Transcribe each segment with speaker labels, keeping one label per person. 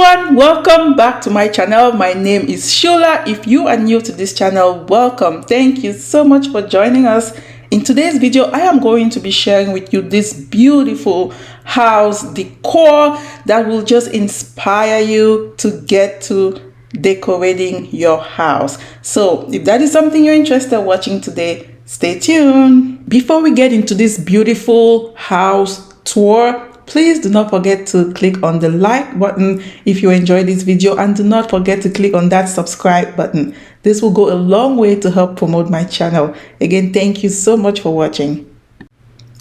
Speaker 1: everyone, welcome back to my channel. My name is Shola. If you are new to this channel, welcome. Thank you so much for joining us. In today's video, I am going to be sharing with you this beautiful house decor that will just inspire you to get to decorating your house. So if that is something you're interested in watching today, stay tuned. Before we get into this beautiful house tour, please do not forget to click on the like button if you enjoyed this video, and do not forget to click on that subscribe button. This will go a long way to help promote my channel. Again, thank you so much for watching.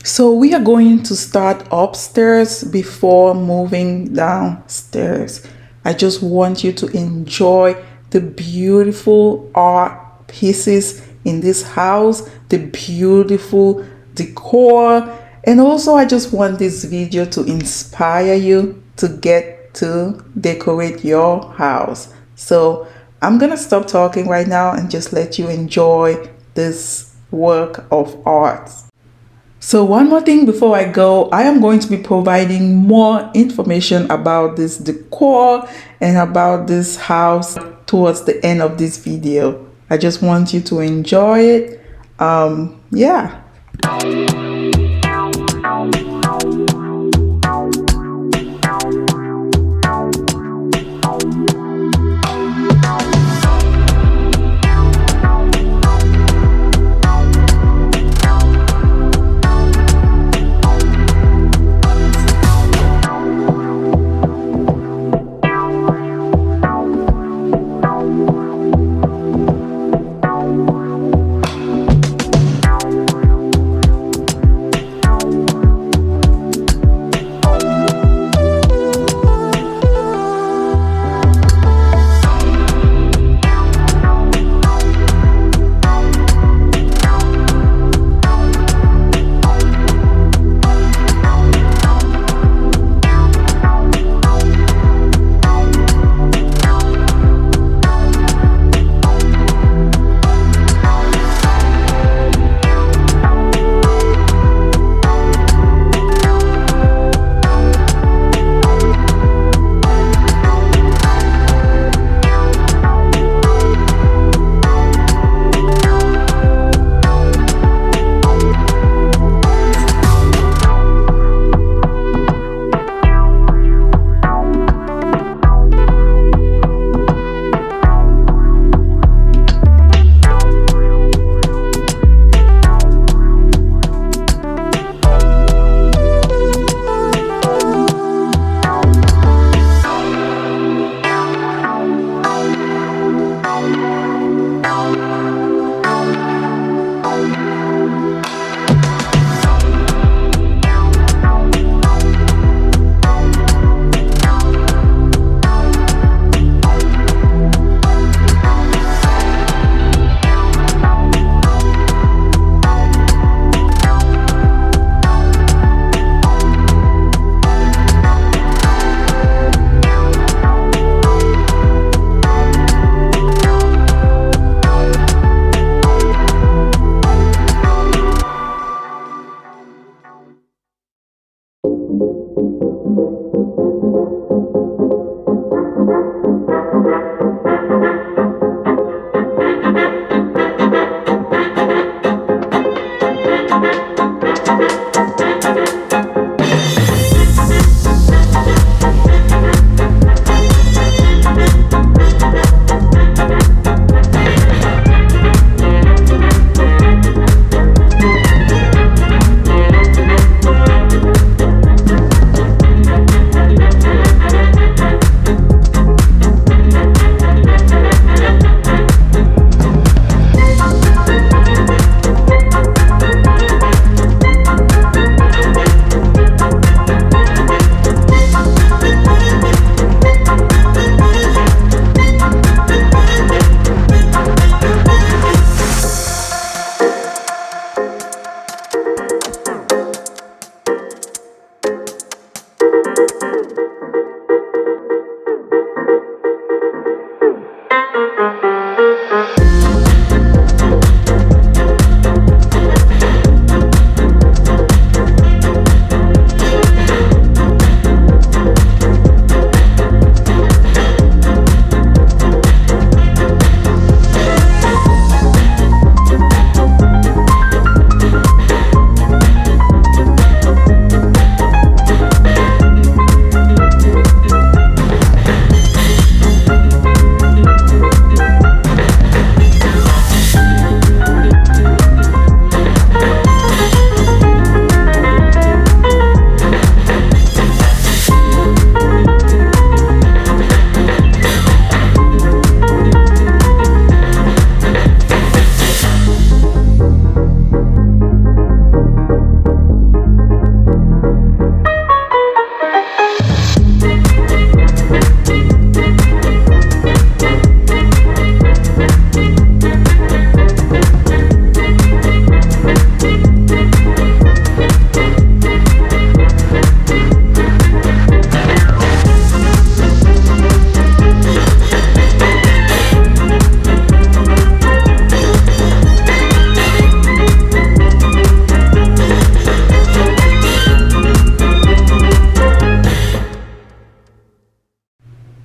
Speaker 1: So we are going to start upstairs before moving downstairs. I just want you to enjoy the beautiful art pieces in this house, the beautiful decor. And also, I just want this video to inspire you to get to decorate your house. So I'm gonna stop talking right now and just let you enjoy this work of art. So one more thing before I go, I am going to be providing more information about this decor and about this house towards the end of this video. I just want you to enjoy it. Yeah.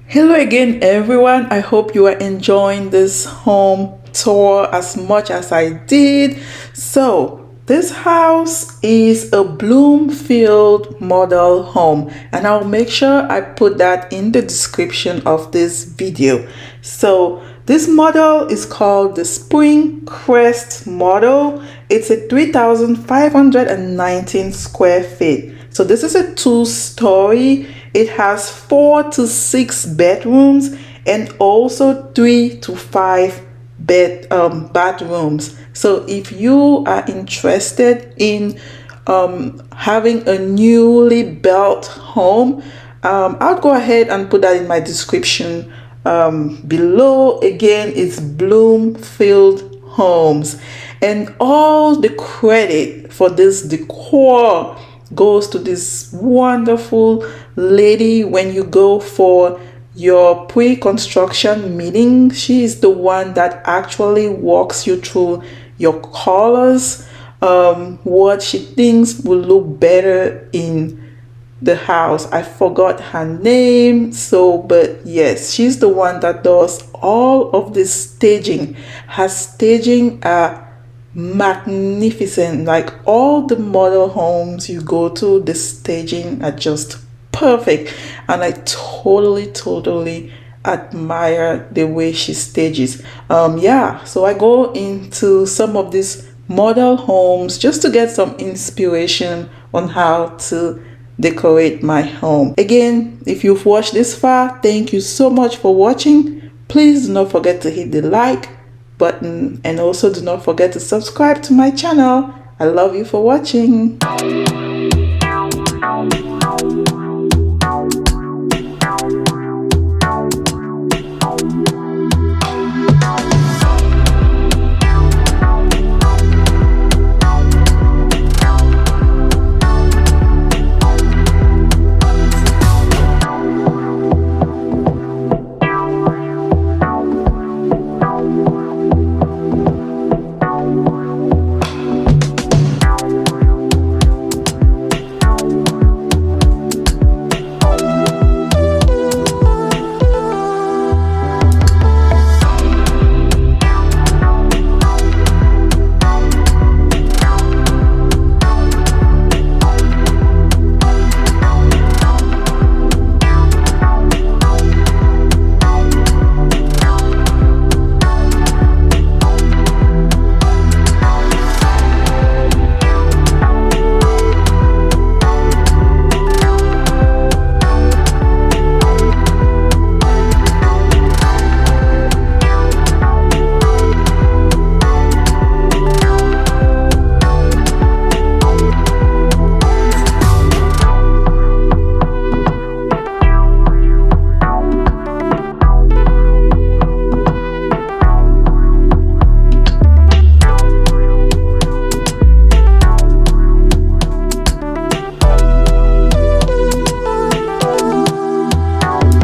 Speaker 1: Hello again, everyone. I hope you are enjoying this home tour as much as I did. So, this house is a Bloomfield model home, and I'll make sure I put that in the description of this video. So, this model is called the Spring Crest model. It's a 3,519 square feet. So, this is a two-story. It has 4 to 6 bedrooms and also 3 to 5 bathrooms. So if you are interested in having a newly built home, I'll go ahead and put that in my description below. Again, it's Bloomfield Homes, and all the credit for this decor goes to this wonderful lady. When you go for your pre-construction meeting, she is the one that actually walks you through your colors, what she thinks will look better in the house. I forgot her name, so but yes, she's the one that does all of this staging. Her staging are magnificent. Like all the model homes you go to, the staging are just perfect, and I totally admire the way she stages. Yeah, so I go into some of these model homes just to get some inspiration on how to decorate my home. Again, if you've watched this far, thank you so much for watching. Please do not forget to hit the like button, and also do not forget to subscribe to my channel. I love you for watching.